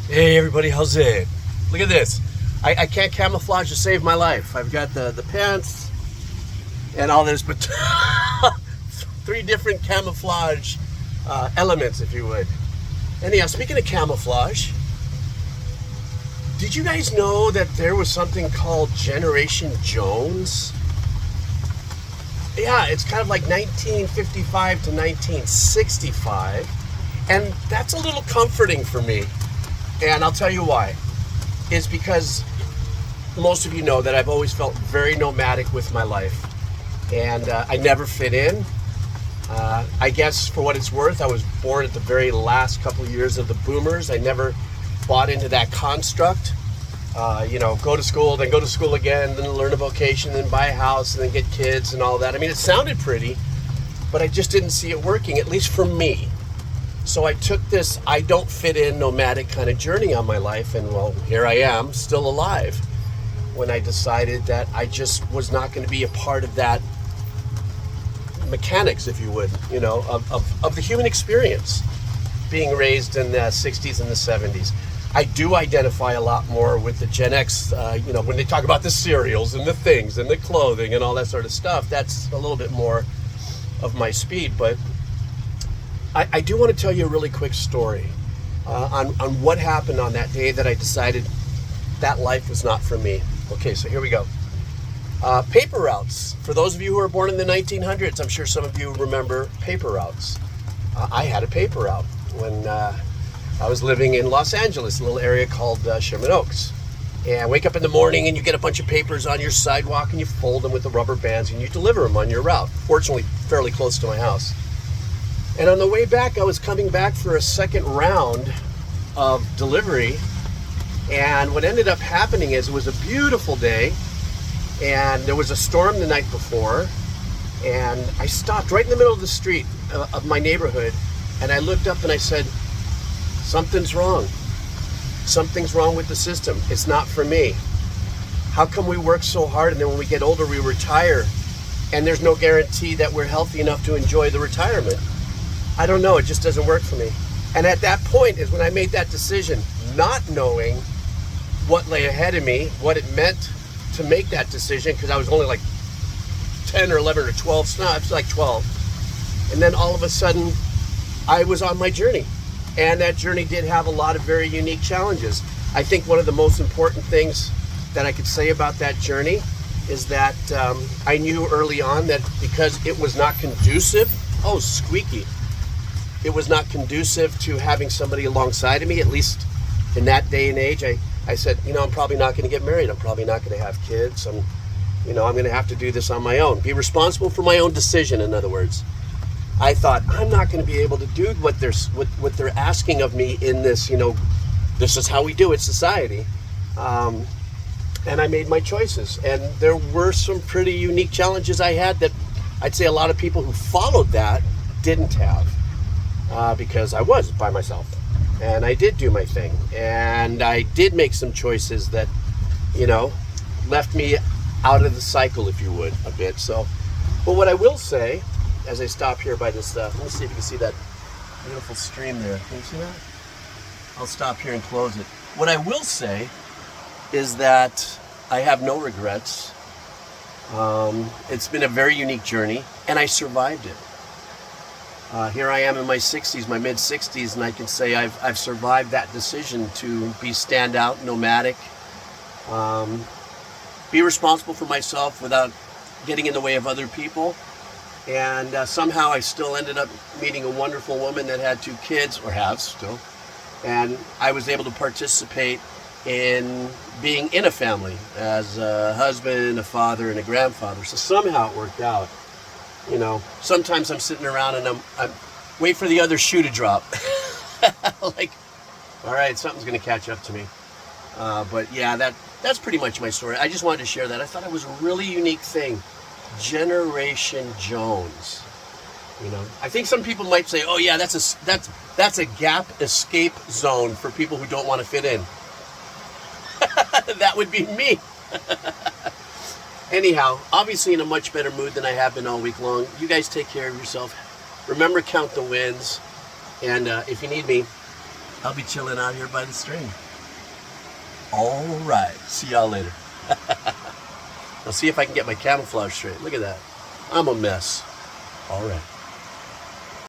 Hey everybody, how's it? Look at this. I can't camouflage to save my life. I've got the pants and all this, but three different camouflage elements, if you would. Anyhow, speaking of camouflage, did you guys know that there was something called Generation Jones? Yeah, it's kind of like 1955 to 1965, and that's a little comforting for me. And I'll tell you why. It's because most of you know that I've always felt very nomadic with my life. And I never fit in. I guess for what it's worth, I was born at the very last couple of years of the boomers. I never bought into that construct. Go to school, then go to school again, then learn a vocation, then buy a house, and then get kids and all that. I mean, it sounded pretty, but I just didn't see it working, at least for me. So I took this I don't fit in nomadic kind of journey on my life, and well, here I am, still alive, when I decided that I just was not going to be a part of that mechanics, if you would, of the human experience, being raised in the 60s and the 70s. I do identify a lot more with the Gen X, when they talk about the cereals and the things and the clothing and all that sort of stuff. That's a little bit more of my speed, but I do want to tell you a really quick story on what happened on that day that I decided that life was not for me. Okay, so here we go. Paper routes. For those of you who were born in the 1900s, I'm sure some of you remember paper routes. I had a paper route when I was living in Los Angeles, a little area called Sherman Oaks. And I wake up in the morning and you get a bunch of papers on your sidewalk and you fold them with the rubber bands and you deliver them on your route. Fortunately, fairly close to my house. And on the way back, I was coming back for a second round of delivery. And what ended up happening is it was a beautiful day, and there was a storm the night before. And I stopped right in the middle of the street of my neighborhood, and I looked up and I said, something's wrong. Something's wrong with the system. It's not for me. How come we work so hard and then when we get older we retire and there's no guarantee that we're healthy enough to enjoy the retirement? I don't know, it just doesn't work for me. And at that point is when I made that decision, not knowing what lay ahead of me, what it meant to make that decision, because I was only like 10 or 11 or 12, no, it's like 12. And then all of a sudden, I was on my journey. And that journey did have a lot of very unique challenges. I think one of the most important things that I could say about that journey is that I knew early on that because it was not conducive, it was not conducive to having somebody alongside of me, at least in that day and age. I said, I'm probably not going to get married. I'm probably not going to have kids. I'm going to have to do this on my own. Be responsible for my own decision, in other words. I thought, I'm not going to be able to do what they're asking of me in this, this is how we do it, society. And I made my choices. And there were some pretty unique challenges I had that I'd say a lot of people who followed that didn't have. Because I was by myself and I did do my thing and I did make some choices that left me out of the cycle, if you would, a bit. So, but what I will say as I stop here by this, let me see if you can see that beautiful stream there. Can you see that? I'll stop here and close it. What I will say is that I have no regrets. It's been a very unique journey and I survived it. Here I am in my 60s, my mid 60s, and I can say I've survived that decision to be standout, nomadic, be responsible for myself without getting in the way of other people. And somehow I still ended up meeting a wonderful woman that had 2 kids, or has still. And I was able to participate in being in a family as a husband, a father, and a grandfather. So somehow it worked out. Sometimes I'm sitting around and I'm wait for the other shoe to drop. Like, all right, something's going to catch up to me. But yeah, that's pretty much my story. I just wanted to share that. I thought it was a really unique thing. Generation Jones. I think some people might say, "Oh yeah, that's a gap escape zone for people who don't want to fit in." That would be me. Anyhow, obviously in a much better mood than I have been all week long. You guys take care of yourself. Remember, count the wins. And if you need me, I'll be chilling out here by the stream. All right. See y'all later. I'll see if I can get my camouflage straight. Look at that. I'm a mess. All right.